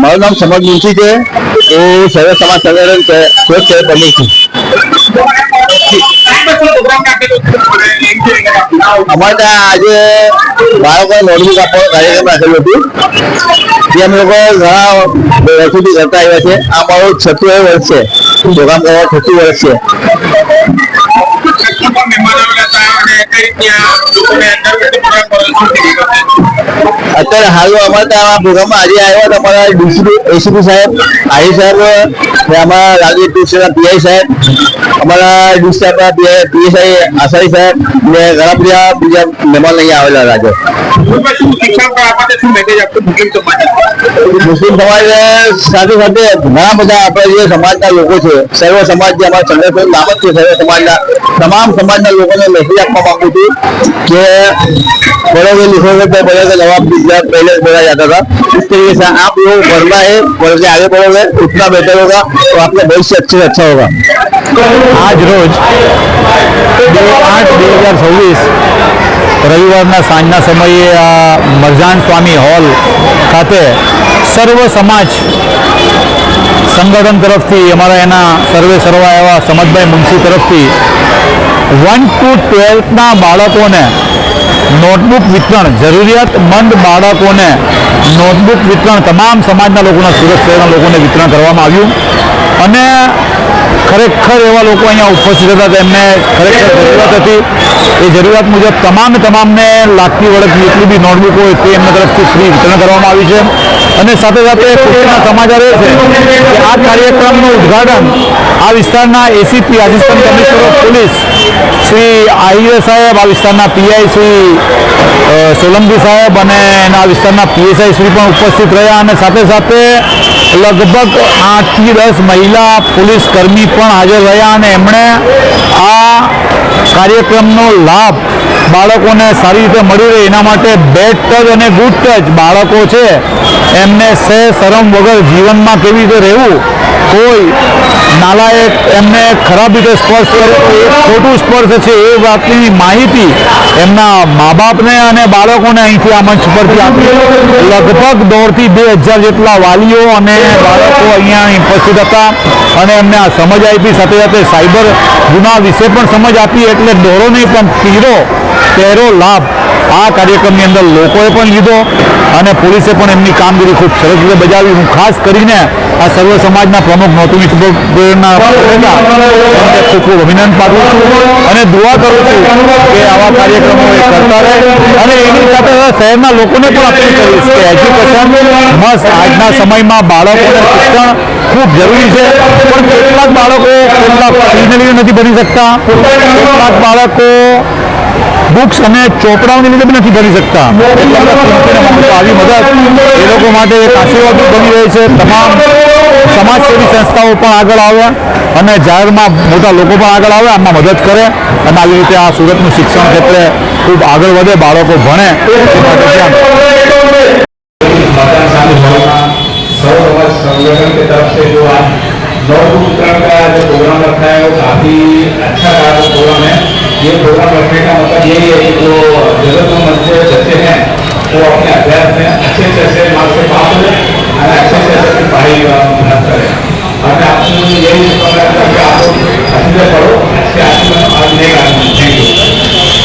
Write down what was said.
મારું નામ સમજ મુનશી છે। હું સર્વ સમાજ સંગઠન છે બની અમારે ત્યાં આજે બાળકોને નોટબુક આપવાનો કાર્યક્રમ રાખેલો હતો, જે અમે લોકો ઘણા વર્ષોથી કરતા આવ્યા છે। આ મારું 36 વર્ષ છે, પ્રોગ્રામ કરવા 36 વર્ષ છે। અત્યારે હાલ અમારે ત્યાં પ્રોગ્રામમાં આજે આવ્યા હતા અમારા એસીપી સાહેબ, આઈ સાહેબ, અમારા રાજ્ય ડિસ્ટ્રિક્ટના પીઆઈ સાહેબ, અમારા ડિસ્ટ્રિક્ટના પીએસઆઈ આસારી સાહેબ ને ઘણા બધા બીજા મહેમાન અહીંયા આવેલા રાજ્ય મુસ્લિમ સમાજ સાથે સાથે ઘણા બધા આપણા જે સમાજના લોકો છે, સર્વ સમાજ જે અમારા સંગઠન નામ જ છે સર્વ સમાજના, તમામ સમાજના લોકોને મેસેજ આપવા માંગુ છું कि बड़ों के लिखोगे तो बड़ों का जवाब पहले बोला जाता था। इस तरीके से आप लोग बढ़ना है, बढ़ के आगे बढ़ोगे उतना बेहतर होगा और आपका भविष्य अच्छे से अच्छा होगा। आज रोज 8/2026 રવિવારના સાંજના સમયે આ મરજાન સ્વામી હોલ ખાતે સર્વ સમાજ સંગઠન તરફથી અમારા એના સર્વે સર્વા એવા સમજભાઈ મુનશી તરફથી 1 to 12ના બાળકોને નોટબુક વિતરણ, જરૂરિયાતમંદ બાળકોને નોટબુક વિતરણ તમામ સમાજના લોકોના, સુરત શહેરના લોકોને વિતરણ કરવામાં આવ્યું અને ખરેખર એવા લોકો અહીંયા ઉપસ્થિત હતા તેમને ખરેખર જરૂરિયાત હતી। એ જરૂરિયાત મુજબ તમામને લાગતી વળગતી જેટલી બી નોટબુક હોય તે એમના તરફથી ફ્રી વિતરણ કરવામાં આવી છે। અને સાથે સાથે ખુશીના સમાચાર એ છે કે આ કાર્યક્રમનું ઉદ્ઘાટન આ વિસ્તારના ACP assistant commissioner of police Shri Ahir સાહેબ, આ વિસ્તારના પીઆઈ શ્રી સોલંકી સાહેબ અને એના વિસ્તારના પીએસઆઈ શ્રી પણ ઉપસ્થિત રહ્યા અને સાથે સાથે લગભગ 8 થી 10 મહિલા પોલીસ કર્મી પણ હાજર રહ્યા અને એમણે આ કાર્યક્રમનો લાભ બાળકોને સારી રીતે મળી રહે એના માટે બેડ ટચ અને ગુડ ટચ બાળકો છે એમને શરમ વગર જીવનમાં કેવી રીતે રહેવું, કોઈ નાલાયક એમને ખરાબ રીતે સ્પર્શ કરે તો એ ખોટું સ્પર્શ છે એ વાતની માહિતી એમના મા બાપને અને બાળકોને અહીંથી આ મંચ પરથી આપી। લગભગ 1.5 થી 2,000 જેટલા વાલીઓ અને બાળકો અહીંયા ઉપસ્થિત હતા અને એમને આ સમજ આપી, સાથે સાથે સાયબર ગુના વિશે પણ સમજ આપી। એટલે દોરો નહીં પણ તેરો લાભ આ કાર્યક્રમની અંદર લોકોએ પણ લીધો અને પોલીસે પણ એમની કામગીરી ખૂબ સરસ રીતે બજાવી। હું ખાસ કરીને આ સર્વ સમાજના પ્રમુખ નોતુની ખૂબ ખૂબ અભિનંદન પાઠવું છું અને દુઆ કરું છું કે આવા કાર્યક્રમો એ કરતા રહે અને એની સાથે શહેરના લોકોને પણ અપીલ કરીશ કે એજ્યુકેશન મસ્ત, આજના સમયમાં બાળકોને શિક્ષણ ખૂબ જરૂરી છે, પણ કેટલાક બાળકો કેટલાક ફીને લીધે નથી ભણી શકતા, કેટલાક બાળકો બુક્સ અને ચોપડાઓની લીધે બી નથી ભરી શકતા। આવી મદદ એ લોકો માટે એક આશીર્વાદ બની રહી છે। તમામ સમાજસેવી સંસ્થાઓ પણ આગળ આવે અને જાહેરમાં મોટા લોકો પણ આગળ આવે, આમાં મદદ કરે અને આવી રીતે આ સુરતનું શિક્ષણ ક્ષેત્રે ખૂબ આગળ વધે, બાળકો ભણે એ માટે ધ્યાન। संगठन की तरफ से जो आज नोटबुक वितरण का जो प्रोग्राम रखा है वो काफी अच्छा प्रोग्राम है। ये प्रोग्राम रखने का मतलब यही है कि जो जरूरतमंद बच्चे हैं वो अपने अभ्यास में अच्छे से अच्छे मार्क्स से पास हो और अच्छे से अच्छे पढ़ाई मेहनत करें। और मैं आपको यही शुभकामनाएं करता हूं कि आप लोग अच्छे से पढ़ो, अच्छे आगे बढ़ो और नेक आदमी। Thank you.